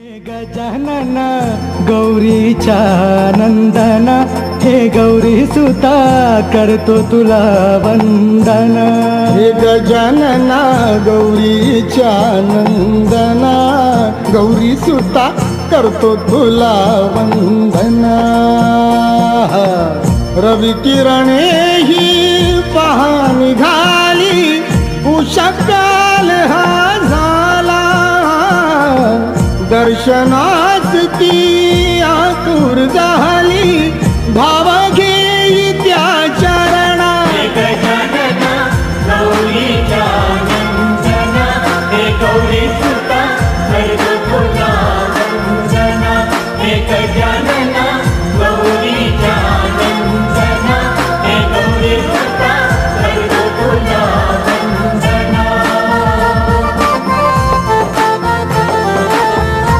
हे गजानन गौरीच्या नंदन, हे गौरी सुता करतो तुला वंदन. हे गजानना गौरीच्या नंदना, गौरी सुता करतो तुला वंदना. रवी किरणे ही पहा निघाली, उषकाल हा झाला. दर्शनास ती आतुर झाली, भाव घे